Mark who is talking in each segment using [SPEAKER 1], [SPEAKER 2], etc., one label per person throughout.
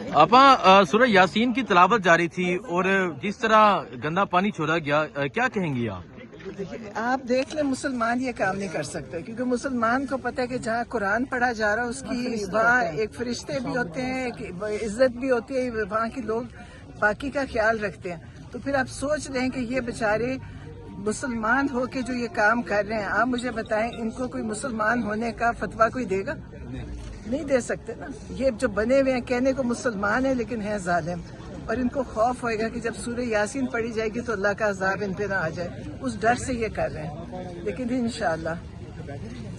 [SPEAKER 1] आपा सूरह यासीन की तिलावत जारी थी और जिस तरह गंदा पानी छोड़ा गया, क्या कहेंगी आप?
[SPEAKER 2] आप देख लें, मुसलमान ये काम नहीं कर सकते, क्योंकि मुसलमान को पता है कि जहाँ कुरान पढ़ा जा रहा है उसकी वहाँ एक फरिश्ते भी होते हैं, एक इज्जत भी होती है, वहाँ के लोग बाकी का ख्याल रखते हैं। तो फिर आप सोच रहे हैं कि ये बेचारे मुसलमान हो के जो ये काम कर रहे हैं, आप मुझे बताएं इनको कोई मुसलमान होने का फतवा कोई देगा? नहीं दे सकते ना। ये जो बने हुए हैं कहने को मुसलमान है लेकिन हैं जालिम, और इनको खौफ होएगा कि जब सूरह यासीन पढ़ी जाएगी तो अल्लाह का अजाब इन पे ना आ जाए, उस डर से ये कर रहे हैं। लेकिन इंशाअल्लाह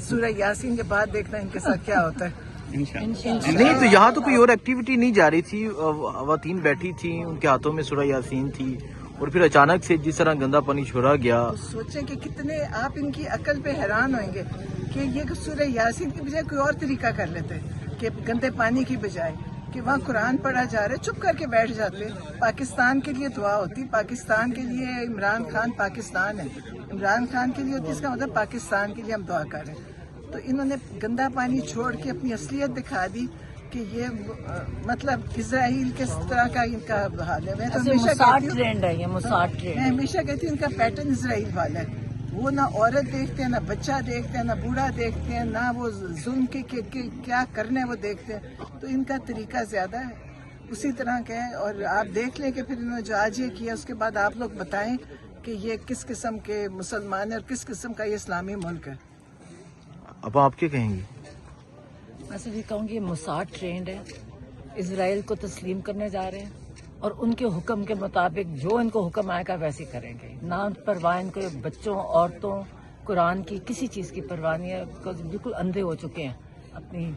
[SPEAKER 2] सूरह यासीन के बाद देखना इनके साथ क्या होता है।
[SPEAKER 1] नहीं तो यहाँ तो कोई और एक्टिविटी नहीं जा रही थी, ख़वातीन बैठी थी, उनके हाथों में सूरह यासीन थी और फिर अचानक से जिस तरह गंदा पानी छोड़ा गया।
[SPEAKER 2] तो सोचें कि कितने आप इनकी अकल पे हैरान होंगे कि ये सूरह यासीन की बजाय कोई और तरीका कर लेते कि गंदे पानी की बजाय कि वहाँ कुरान पढ़ा जा रहा है, चुप करके बैठ जाते। पाकिस्तान के लिए दुआ होती, पाकिस्तान के लिए, इमरान खान पाकिस्तान है, इमरान खान के लिए होती, इसका मतलब पाकिस्तान के लिए हम दुआ कर रहे हैं। तो इन्होंने गंदा पानी छोड़ के अपनी असलियत दिखा दी कि ये मतलब इजराइल किस तरह का इनका हाल है। मैं तो हमेशा कहती हूँ इनका पैटर्न इजराइल वाला है। वो ना औरत देखते हैं, ना बच्चा देखते हैं, ना बूढ़ा देखते हैं, ना वो जुल्म के क्या करने वो देखते हैं। तो इनका तरीका ज्यादा है उसी तरह का है। और आप देख लें कि फिर इन्होंने जो आज ये किया उसके बाद आप लोग बताएं कि ये किस किस्म के मुसलमान है और किस किस्म का ये इस्लामी मुल्क है।
[SPEAKER 1] अब आप क्या कहेंगी?
[SPEAKER 3] मैं सिर्फ ये कहूँगी ये मोसाद ट्रेंड है, इजराइल को तस्लीम करने जा रहे हैं और उनके हुक्म के मुताबिक जो इनको हुक्म आएगा वैसे करेंगे। ना परवाह इनको बच्चों, औरतों, कुरान की किसी चीज़ की परवाह नहीं है, बिकॉज बिल्कुल अंधे हो चुके हैं अपनी।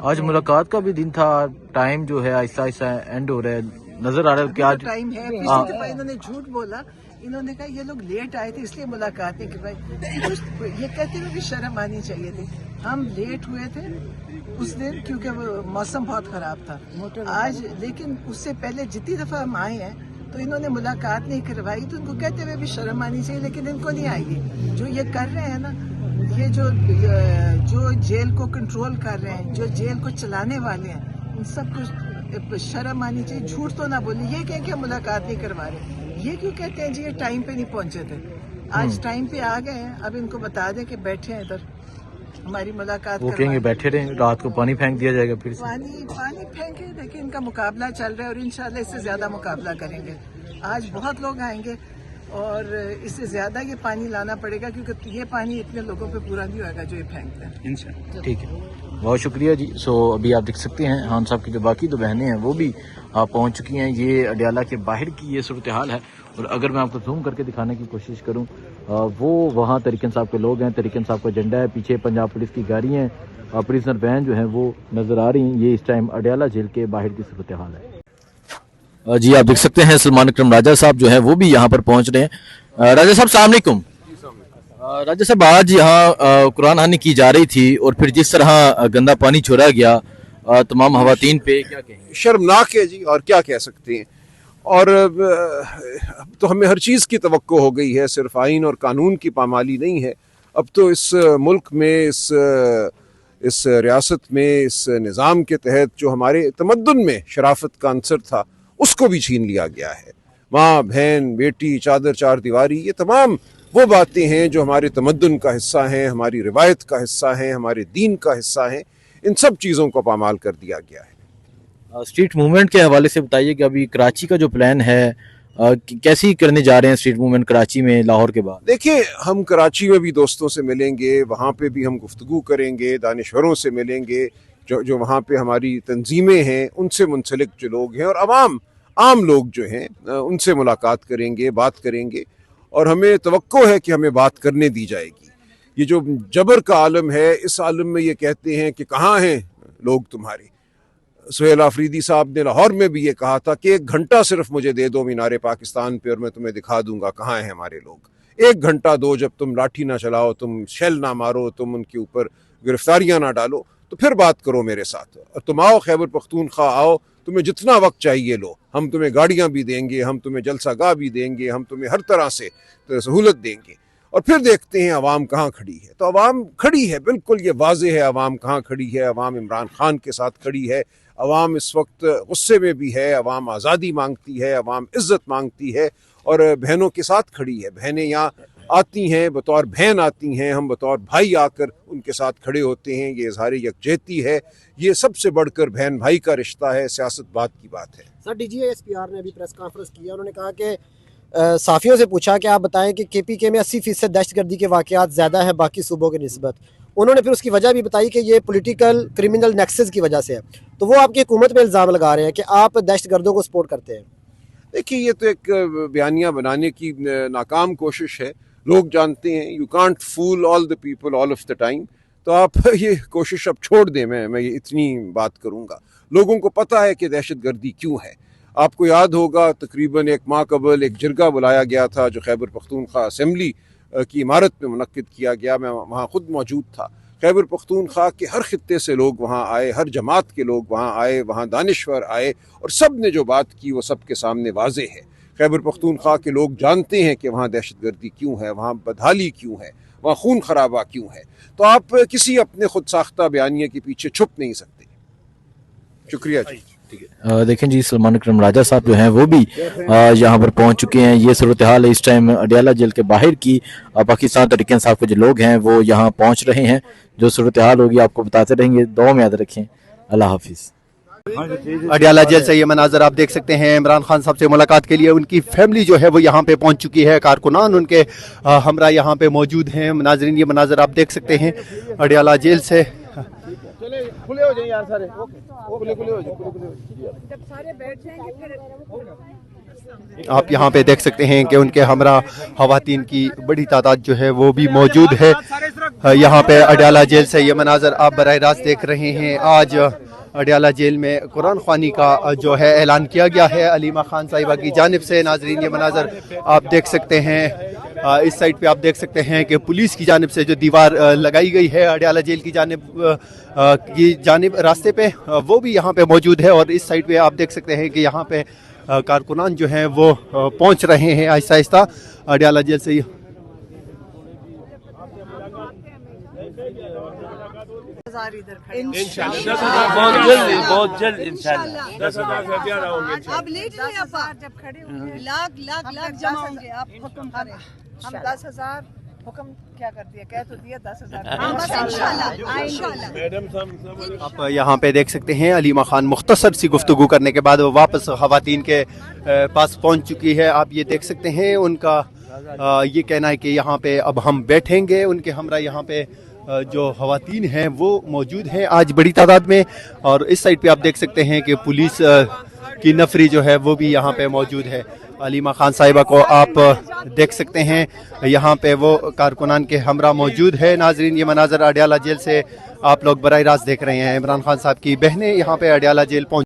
[SPEAKER 1] आज मुलाकात का भी दिन था, टाइम जो है आहिस्ता आहिस्ता एंड हो रहा है, नजर आ रहा है कि आज
[SPEAKER 2] टाइम है। पिछली दफा इन्होंने झूठ बोला, इन्होंने कहा ये लोग लेट आए थे इसलिए मुलाकात नहीं की भाई। ये कहते हुए भी शर्म आनी चाहिए थी। हम लेट हुए थे उस दिन क्योंकि मौसम बहुत खराब था आज, लेकिन उससे पहले जितनी दफा हम आए हैं तो इन्होंने मुलाकात नहीं करवाई, तो इनको कहते हुए भी शर्म आनी चाहिए। लेकिन इनको नहीं आएगी। जो ये कर रहे हैं ना, ये जो जेल को कंट्रोल कर रहे हैं, जो जेल को चलाने वाले हैं, उन सब कुछ शर्म आनी चाहिए। झूठ तो ना बोले, ये कहें कि हम मुलाकात नहीं करवा रहे। ये क्यों कहते हैं जी ये टाइम पे नहीं पहुंचे थे? आज टाइम पे आ गए हैं। अब इनको बता दें कि बैठे हैं इधर हमारी मुलाकात।
[SPEAKER 1] वो कहेंगे बैठे रहे, रात को पानी फेंक दिया जाएगा फिर से।
[SPEAKER 2] पानी फेंके। देखिए इनका मुकाबला चल रहा है और इंशाल्लाह इससे ज्यादा मुकाबला करेंगे। आज बहुत लोग आएंगे और इससे ज्यादा ये पानी लाना पड़ेगा, क्योंकि ये पानी इतने लोगों पे पूरा नहीं होगा जो ये फेंकते हैं।
[SPEAKER 1] इंशाल्लाह ठीक है, बहुत शुक्रिया जी। सो अभी आप देख सकते हैं खान साहब की जो बाकी दो बहनें हैं वो भी पहुंच चुकी हैं। ये अडियाला के बाहर की ये सूरत हाल है। और अगर मैं आपको जूम करके दिखाने की कोशिश करूं, वो वहाँ तरीक़न साहब के लोग हैं, तरीक़न साहब का झंडा है, पीछे पंजाब पुलिस की गाड़ी है, प्रिजनर वैन जो है वो नज़र आ रही हैं। ये इस टाइम अडियाला जेल के बाहर की सूरत हाल है। जी आप देख सकते हैं सलमान अकरम राजा साहब जो है वो भी यहाँ पर पहुँच रहे हैं। राजा साहब अस्सलाम वालेकुम। राजा साहब आज यहाँ कुरान खानी की जा रही थी और फिर जिस तरह गंदा पानी छोड़ा गया तमाम खवातीन पे, क्या कहेंगे?
[SPEAKER 4] शर्मनाक है जी, और क्या कह सकते हैं। और तो हमें हर चीज़ की तवक्को हो गई है, सिर्फ आइन और कानून की पामाली नहीं है। अब तो इस मुल्क में, इस रियासत में, इस निज़ाम के तहत जो हमारे तमद्दुन में शराफत का अंसर था उसको भी छीन लिया गया है। माँ, बहन, बेटी, चादर, चार दीवारी, ये तमाम वो बातें हैं जो हमारे तमद्दुन का हिस्सा हैं, हमारी रिवायत का हिस्सा हैं, हमारे दीन का हिस्सा हैं। इन सब चीज़ों को पामाल कर दिया गया है।
[SPEAKER 1] स्ट्रीट मूवमेंट के हवाले से बताइए कि अभी कराची का जो प्लान है कैसी करने जा रहे हैं स्ट्रीट मूवमेंट कराची में लाहौर के बाद?
[SPEAKER 4] देखिए, हम कराची में भी दोस्तों से मिलेंगे, वहाँ पे भी हम गुफ्तगू करेंगे, दानिश्वरों से मिलेंगे, जो वहाँ पे हमारी तंजीमें हैं उनसे मुंसलिक जो लोग हैं, और आम लोग जो हैं उनसे मुलाकात करेंगे, बात करेंगे। और हमें तवक्को है कि हमें बात करने दी जाएगी। ये जो जबर का आलम है, इस आलम में ये कहते हैं कि कहाँ हैं लोग तुम्हारे। सुहेल आफरीदी साहब ने लाहौर में भी ये कहा था कि 1 घंटा सिर्फ मुझे दे दो मीनारे पाकिस्तान पे और मैं तुम्हें दिखा दूंगा कहाँ हैं हमारे लोग। 1 घंटा दो, जब तुम लाठी ना चलाओ, तुम शेल ना मारो, तुम उनके ऊपर गिरफ्तारियां ना डालो, तो फिर बात करो मेरे साथ। और तुम आओ, खैबर पख्तूनख्वा आओ, तुम्हें जितना वक्त चाहिए लो, हम तुम्हें गाड़ियाँ भी देंगे, हम तुम्हें जलसागाह भी देंगे, हम तुम्हें हर तरह से सहूलत देंगे। और फिर देखते हैं अवाम कहाँ खड़ी है। तो अवाम खड़ी है, बिल्कुल ये वाज़ेह है अवाम कहाँ खड़ी है। अवाम इमरान खान के साथ खड़ी है, عوام इस वक्त गुस्से में भी है, अवाम आज़ादी मांगती है, अवाम इज़्ज़त मांगती है और बहनों के साथ खड़ी है. बहनें यहाँ आती हैं, बतौर बहन आती हैं, हम बतौर भाई आकर उनके साथ खड़े होते हैं. ये इज़हार यकजहती है, ये सबसे बढ़कर बहन भाई का रिश्ता है, सियासत बात की बात है.
[SPEAKER 5] सर, DGSPR ने अभी प्रेस कॉन्फ्रेंस किया, उन्होंने कहा कि साफ़ियों से पूछा कि आप बताएं कि KPK में 80% दहशतगर्दी के वाक़यात ज़्यादा हैं बाकी सूबों की निस्बत. उन्होंने फिर उसकी वजह भी बताई कि ये पॉलिटिकल क्रिमिनल नेक्सस की वजह से है. तो वो आपकी हुकूमत पे इल्ज़ाम लगा रहे हैं कि आप दहशतगर्दों को सपोर्ट करते हैं.
[SPEAKER 4] देखिए, ये तो एक बयानिया बनाने की नाकाम कोशिश है. लोग जानते हैं you can't fool all the people all of the time. तो आप ये कोशिश अब छोड़ दें. मैं ये इतनी बात करूँगा. लोगों को पता है कि दहशतगर्दी क्यों है. आपको याद होगा तकरीबन एक माह कबल एक जरगा बुलाया गया था जो खैबर पख्तूनख्वा असम्बली की इमारत में मुनक्किद किया गया. मैं वहाँ ख़ुद मौजूद था. खैबर पख्तूनख्वा के हर खित्ते से लोग वहाँ आए, हर जमात के लोग वहाँ आए, वहाँ दानिश्वर आए और सब ने जो बात की वो सब के सामने वाज़ेह है. खैबर पख्तूनख्वा के लोग जानते हैं कि वहाँ दहशतगर्दी क्यों है, वहाँ बदहाली क्यों है, वहाँ खून खराबा क्यों है. तो आप किसी अपने खुद साख्ता बयानिए के पीछे छुप नहीं सकते. शुक्रिया जी.
[SPEAKER 1] देखें जी, सलमान अकरम राजा साहब जो हैं वो भी यहाँ पर पहुँच चुके हैं. ये सूरत हाल है इस टाइम अडियाला जेल के बाहर की. पाकिस्तान तहरीक इंसाफ के जो लोग हैं वो यहाँ पहुँच रहे हैं. जो सूरत हाल होगी आपको बताते रहेंगे. दुआ में याद रखें. अल्लाह हाफिज़.
[SPEAKER 6] अडियाला जेल से ये मनाजर आप देख सकते हैं. इमरान खान साहब से मुलाकात के लिए उनकी फैमिली जो है वो यहाँ पे पहुँच चुकी है. कारकुनान उनके हमरा यहाँ पे मौजूद हैं. नाजरीन, ये मनाजर आप देख सकते हैं अडियाला जेल से.
[SPEAKER 4] खुले हो जाए यार सारे. खुले हो जाए.
[SPEAKER 6] आप यहाँ पे देख सकते हैं कि उनके हमरा खवातीन की बड़ी तादाद जो है वो भी मौजूद है यहाँ पे अडियाला जेल से. ये मनाजर आप बराह रास्त देख रहे हैं. आज अडियाला जेल में कुरान ख्वानी का जो है ऐलान किया गया है अलीमा खान साहिबा की जानिब से. नाजरीन, ये मनाजर आप देख सकते हैं. इस साइड पे आप देख सकते हैं कि पुलिस की जानिब से जो दीवार लगाई गई है अडियाला जेल की जानिब रास्ते पे, वो भी यहाँ पे मौजूद है. और इस साइड पे आप देख सकते हैं कि यहाँ पे कारकुनान जो हैं वो पहुँच रहे हैं आहिस्ता आहिस्ता अडियाला जेल से.
[SPEAKER 7] बहुत जल्द इंशाल्लाह 10,000 से ज्यादा होंगे.
[SPEAKER 8] आप लेट नहीं आप जब खड़े होंगे लाख जमा होंगे. आप हुक्म करें. हम 10,000 हुक्म क्या कर दिया, कह तो दिया 10,000.
[SPEAKER 6] आप यहाँ पे देख सकते हैं अलीमा खान मुख्तसर सी गुफ्तगू करने के बाद वापस खवातीन के पास पहुँच चुकी है. आप ये देख सकते हैं उनका ये कहना है कि यहाँ पे अब हम बैठेंगे. उनके हमरा यहाँ पे जो खवातीन हैं वो मौजूद हैं आज बड़ी तादाद में. और इस साइड पे आप देख सकते हैं कि पुलिस की नफरी जो है वो भी यहाँ पे मौजूद है. अलीमा खान साहिबा को आप देख सकते हैं यहाँ पे वो कारकुनान के हमरा मौजूद है. नाजरीन, ये मनाजर अडियाला जेल से आप लोग बराह रास्त देख रहे हैं. इमरान खान साहब की बहनें यहाँ पे अडियाला जेल पहुँच